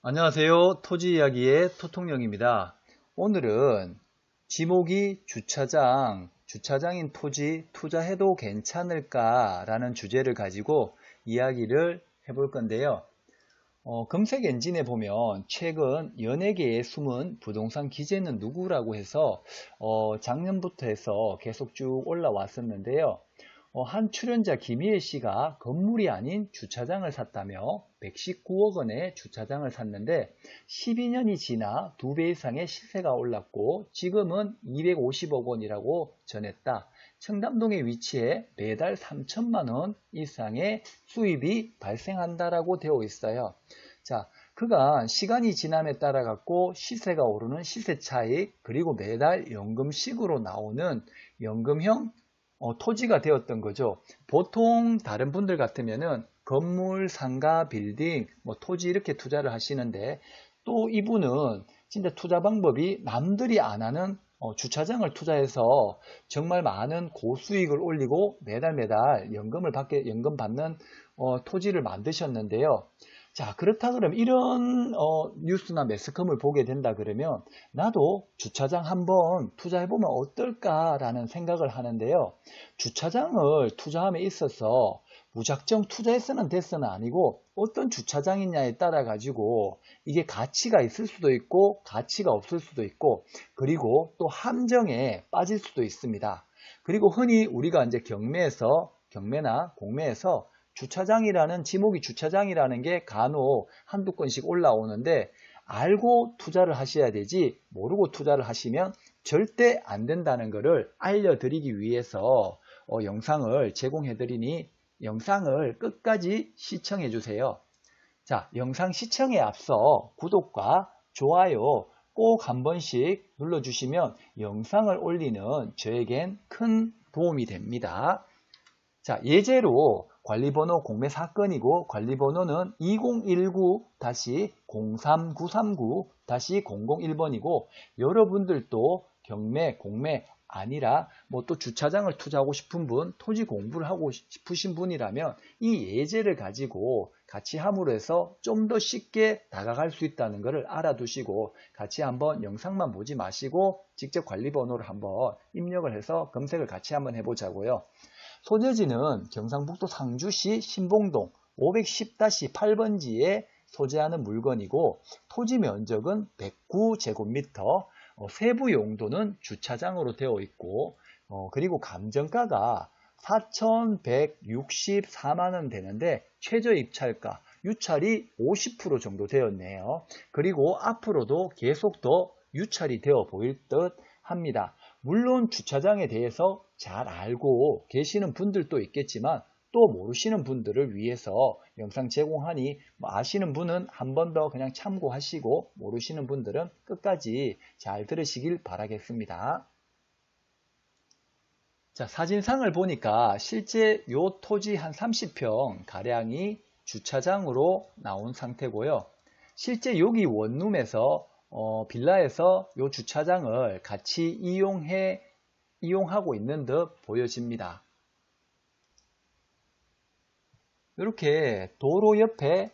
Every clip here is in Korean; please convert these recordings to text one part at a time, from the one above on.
안녕하세요. 토지 이야기의 토통령입니다. 오늘은 지목이 주차장인 토지 투자해도 괜찮을까 라는 주제를 가지고 이야기를 해볼 건데요. 검색 엔진에 보면 최근 연예계의 숨은 부동산 기재는 누구라고 해서 작년부터 해서 계속 쭉 올라왔었는데요. 한 출연자 김희애 씨가 건물이 아닌 주차장을 샀다며 119억 원의 주차장을 샀는데 12년이 지나 2배 이상의 시세가 올랐고 지금은 250억 원이라고 전했다. 청담동에 위치해 매달 3천만 원 이상의 수입이 발생한다라고 되어 있어요. 자, 그간 시간이 지남에 따라 갖고 시세가 오르는 시세 차익 그리고 매달 연금식으로 나오는 연금형 토지가 되었던 거죠. 보통 다른 분들 같으면은 건물, 상가, 빌딩, 토지 이렇게 투자를 하시는데 또 이분은 진짜 투자 방법이 남들이 안 하는 주차장을 투자해서 정말 많은 고수익을 올리고 매달 연금 받는 토지를 만드셨는데요. 자, 그렇다 그러면 이런 뉴스나 매스컴을 보게 된다 그러면 나도 주차장 한번 투자해보면 어떨까라는 생각을 하는데요. 주차장을 투자함에 있어서 무작정 투자했으면 됐으는 아니고 어떤 주차장이냐에 따라 가지고 이게 가치가 있을 수도 있고 가치가 없을 수도 있고 그리고 또 함정에 빠질 수도 있습니다. 그리고 흔히 우리가 이제 경매나 공매에서 지목이 주차장이라는 게 간혹 한두 건씩 올라오는데 알고 투자를 하셔야 되지 모르고 투자를 하시면 절대 안 된다는 것을 알려드리기 위해서 영상을 제공해 드리니 영상을 끝까지 시청해 주세요. 자, 영상 시청에 앞서 구독과 좋아요 꼭 한 번씩 눌러주시면 영상을 올리는 저에겐 큰 도움이 됩니다. 자, 예제로 관리번호 공매 사건이고 관리번호는 2019-03939-001번이고 여러분들도 경매, 공매 아니라 또 주차장을 투자하고 싶은 분, 토지 공부를 하고 싶으신 분이라면 이 예제를 가지고 같이 함으로 해서 좀 더 쉽게 다가갈 수 있다는 것을 알아두시고 같이 한번 영상만 보지 마시고 직접 관리번호를 한번 입력을 해서 검색을 같이 한번 해보자고요. 소재지는 경상북도 상주시 신봉동 510-8번지에 소재하는 물건이고 토지 면적은 109제곱미터, 세부 용도는 주차장으로 되어 있고 그리고 감정가가 4,164만원 되는데 최저 입찰가, 유찰이 50% 정도 되었네요. 그리고 앞으로도 계속 더 유찰이 되어 보일 듯 합니다. 물론 주차장에 대해서 잘 알고 계시는 분들도 있겠지만 또 모르시는 분들을 위해서 영상 제공하니 아시는 분은 한 번 더 그냥 참고하시고 모르시는 분들은 끝까지 잘 들으시길 바라겠습니다. 자, 사진상을 보니까 실제 요 토지 한 30평 가량이 주차장으로 나온 상태고요. 실제 여기 원룸에서 빌라에서 요 주차장을 같이 이용하고 있는 듯 보여집니다. 이렇게 도로 옆에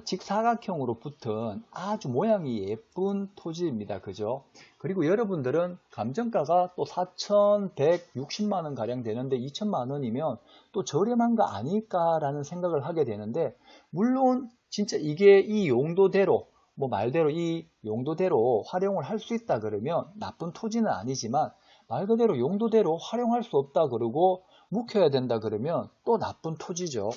직사각형으로 붙은 아주 모양이 예쁜 토지입니다. 그죠? 그리고 여러분들은 감정가가 또 4,160만원 가량 되는데 2천만원이면 또 저렴한 거 아닐까라는 생각을 하게 되는데 물론 진짜 이게 이 용도대로 말대로 이 용도대로 활용을 할 수 있다 그러면 나쁜 토지는 아니지만 말 그대로 용도대로 활용할 수 없다 그러고 묵혀야 된다 그러면 또 나쁜 토지죠.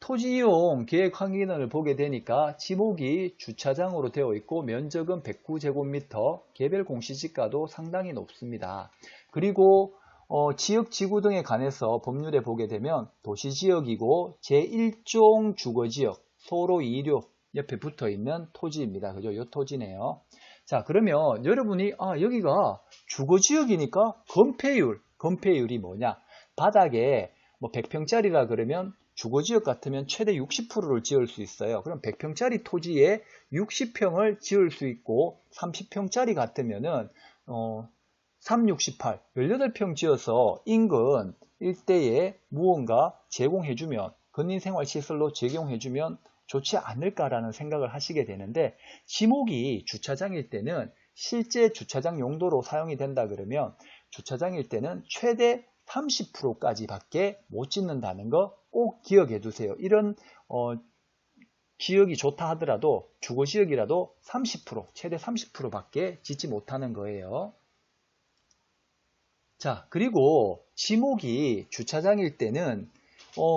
토지 이용 계획 확인을 보게 되니까 지목이 주차장으로 되어 있고 면적은 109제곱미터, 개별 공시지가도 상당히 높습니다. 그리고 지역 지구 등에 관해서 법률에 보게 되면 도시지역이고 제1종 주거지역, 소로 2류 옆에 붙어 있는 토지입니다. 그죠? 이 토지네요. 자, 그러면 여러분이 여기가 주거지역이니까 건폐율이 뭐냐? 바닥에 100평짜리라 그러면 주거지역 같으면 최대 60%를 지을 수 있어요. 그럼 100평짜리 토지에 60평을 지을 수 있고 30평짜리 같으면은 3, 68, 18평 지어서 인근 일대에 무언가 제공해주면 근린생활시설로 적용해주면 좋지 않을까라는 생각을 하시게 되는데, 지목이 주차장일 때는 실제 주차장 용도로 사용이 된다 그러면 주차장일 때는 최대 30%까지 밖에 못 짓는다는 거 꼭 기억해 두세요. 이런 지역이 좋다 하더라도 주거지역이라도 30%, 최대 30% 밖에 짓지 못하는 거예요. 자, 그리고 지목이 주차장일 때는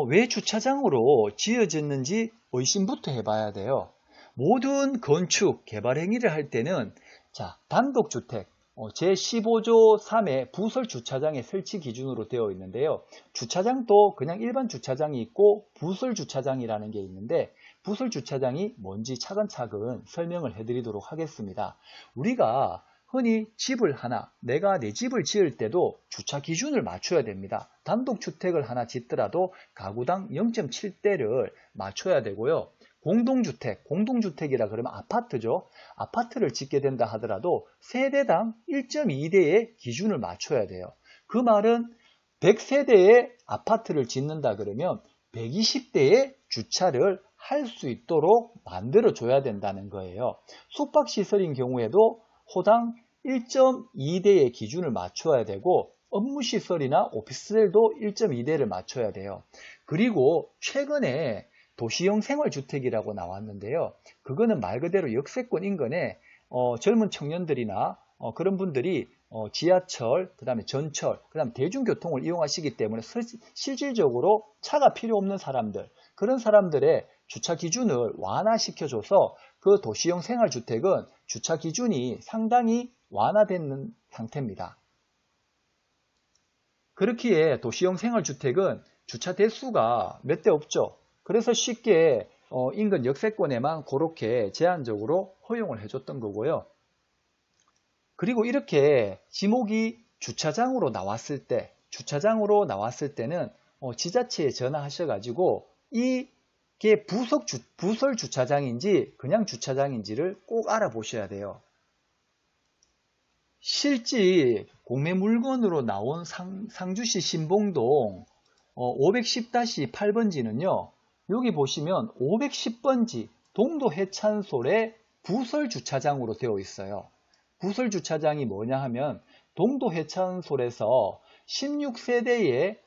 왜 주차장으로 지어졌는지 의심부터 해봐야 돼요. 모든 건축, 개발 행위를 할 때는 자, 단독주택 제15조 3의 부설 주차장의 설치 기준으로 되어 있는데요. 주차장도 그냥 일반 주차장이 있고 부설 주차장이라는 게 있는데, 부설 주차장이 뭔지 차근차근 설명을 해드리도록 하겠습니다. 우리가 흔히 집을 하나, 내가 내 집을 지을 때도 주차 기준을 맞춰야 됩니다. 단독주택을 하나 짓더라도 가구당 0.7대를 맞춰야 되고요. 공동주택이라 그러면 아파트죠. 아파트를 짓게 된다 하더라도 세대당 1.2대의 기준을 맞춰야 돼요. 그 말은 100세대의 아파트를 짓는다 그러면 120대의 주차를 할 수 있도록 만들어줘야 된다는 거예요. 숙박시설인 경우에도 호당 1.2대의 기준을 맞춰야 되고, 업무시설이나 오피스텔도 1.2대를 맞춰야 돼요. 그리고 최근에 도시형 생활주택이라고 나왔는데요. 그거는 말 그대로 역세권 인근에 젊은 청년들이나 그런 분들이 지하철, 그 다음에 전철, 그 다음에 대중교통을 이용하시기 때문에 실질적으로 차가 필요 없는 사람들, 그런 사람들의 주차 기준을 완화시켜줘서 그 도시형 생활주택은 주차 기준이 상당히 완화된 상태입니다. 그렇기에 도시형 생활주택은 주차 대수가 몇 대 없죠. 그래서 쉽게 인근 역세권에만 그렇게 제한적으로 허용을 해줬던 거고요. 그리고 이렇게 지목이 주차장으로 나왔을 때는 지자체에 전화하셔가지고 이게 부설 주차장인지 그냥 주차장인지를 꼭 알아보셔야 돼요. 실제 공매 물건으로 나온 상주시 신봉동 510-8번지는요. 여기 보시면 510번지 동도 해찬솔의 부설 주차장으로 되어 있어요. 부설 주차장이 뭐냐 하면 동도 해찬솔에서 16세대의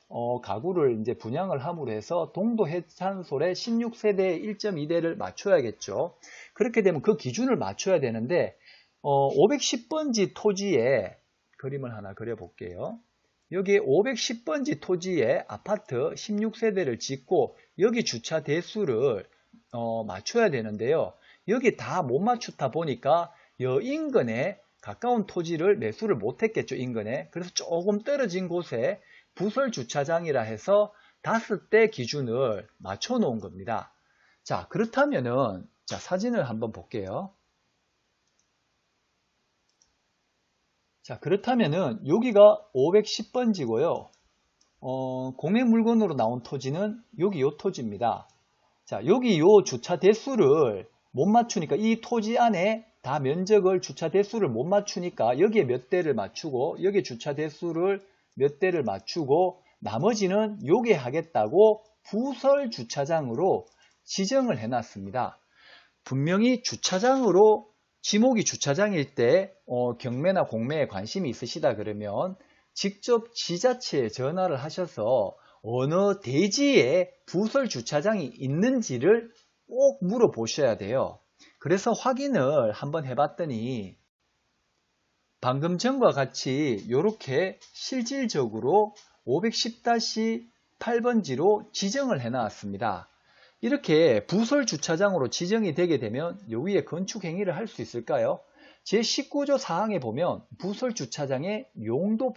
가구를 이제 분양을 함으로 해서 동도 해찬솔의 16세대의 1.2대를 맞춰야겠죠. 그렇게 되면 그 기준을 맞춰야 되는데 510번지 토지에 그림을 하나 그려볼게요. 여기 510번지 토지에 아파트 16세대를 짓고 여기 주차 대수를 맞춰야 되는데요. 여기 다 못 맞추다 보니까 여 인근에 가까운 토지를 매수를 못했겠죠. 인근에. 그래서 조금 떨어진 곳에 부설 주차장이라 해서 5대 기준을 맞춰 놓은 겁니다. 자, 그렇다면은 자, 사진을 한번 볼게요. 자, 그렇다면은 여기가 510번지고요. 공매 물건으로 나온 토지는 여기 요 토지입니다. 자, 여기 요 주차 대수를 못 맞추니까 이 토지 안에 다 면적을 주차 대수를 못 맞추니까 여기에 몇 대를 맞추고 여기에 주차 대수를 몇 대를 맞추고 나머지는 요게 하겠다고 부설 주차장으로 지정을 해놨습니다. 분명히 주차장으로 지목이 주차장일 때 경매나 공매에 관심이 있으시다 그러면 직접 지자체에 전화를 하셔서 어느 대지에 부설 주차장이 있는지를 꼭 물어보셔야 돼요. 그래서 확인을 한번 해봤더니 방금 전과 같이 이렇게 실질적으로 510-8번지로 지정을 해놨습니다. 이렇게 부설 주차장으로 지정이 되게 되면 요 위에 건축 행위를 할 수 있을까요? 제19조 사항에 보면 부설 주차장의 용도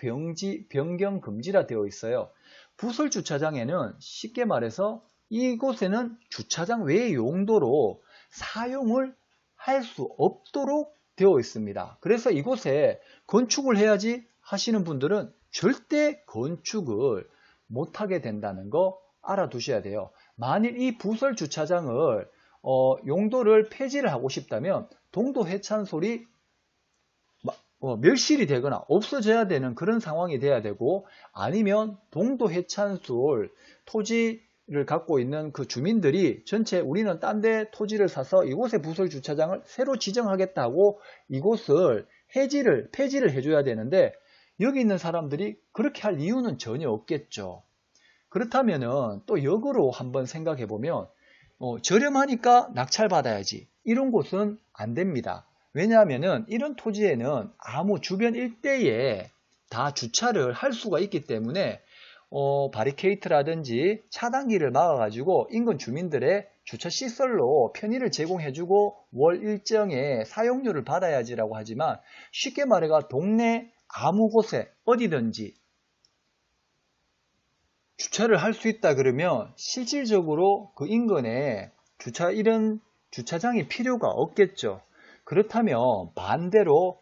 변경 금지라 되어 있어요. 부설 주차장에는 쉽게 말해서 이곳에는 주차장 외의 용도로 사용을 할 수 없도록 되어 있습니다. 그래서 이곳에 건축을 해야지 하시는 분들은 절대 건축을 못하게 된다는 거 알아두셔야 돼요. 만일 이 부설 주차장을 용도를 폐지를 하고 싶다면 동도 해찬솔이 멸실이 되거나 없어져야 되는 그런 상황이 돼야 되고, 아니면 동도 해찬솔 토지 토지를 갖고 있는 그 주민들이 전체 우리는 딴 데 토지를 사서 이곳에 부설 주차장을 새로 지정하겠다고 이곳을 폐지를 해줘야 되는데 여기 있는 사람들이 그렇게 할 이유는 전혀 없겠죠. 그렇다면은 또 역으로 한번 생각해 보면 저렴하니까 낙찰받아야지 이런 곳은 안 됩니다. 왜냐하면은 이런 토지에는 아무 주변 일대에 다 주차를 할 수가 있기 때문에 바리케이트라든지 차단기를 막아가지고 인근 주민들의 주차 시설로 편의를 제공해주고 월 일정의 사용료를 받아야지라고 하지만 쉽게 말해가 동네 아무 곳에 어디든지 주차를 할 수 있다 그러면 실질적으로 그 인근에 이런 주차장이 필요가 없겠죠. 그렇다면 반대로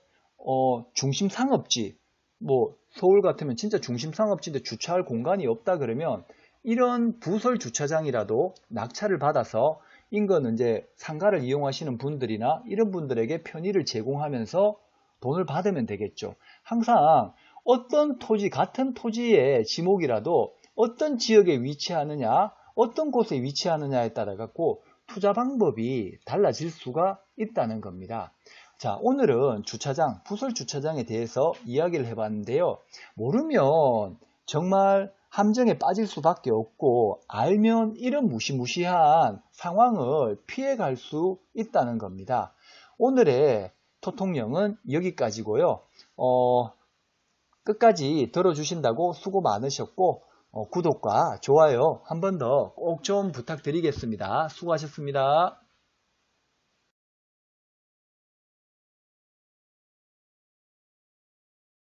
중심 상업지, 뭐 서울 같으면 진짜 중심 상업지인데 주차할 공간이 없다 그러면 이런 부설 주차장이라도 낙찰을 받아서 인근 이제 상가를 이용하시는 분들이나 이런 분들에게 편의를 제공하면서 돈을 받으면 되겠죠. 항상 어떤 토지, 같은 토지의 지목이라도 어떤 지역에 위치하느냐, 어떤 곳에 위치하느냐에 따라 갖고 투자 방법이 달라질 수가 있다는 겁니다. 자, 오늘은 주차장, 부설 주차장에 대해서 이야기를 해봤는데요. 모르면 정말 함정에 빠질 수밖에 없고 알면 이런 무시무시한 상황을 피해갈 수 있다는 겁니다. 오늘의 토통령은 여기까지고요. 끝까지 들어주신다고 수고 많으셨고 구독과 좋아요 한 번 더 꼭 좀 부탁드리겠습니다. 수고하셨습니다.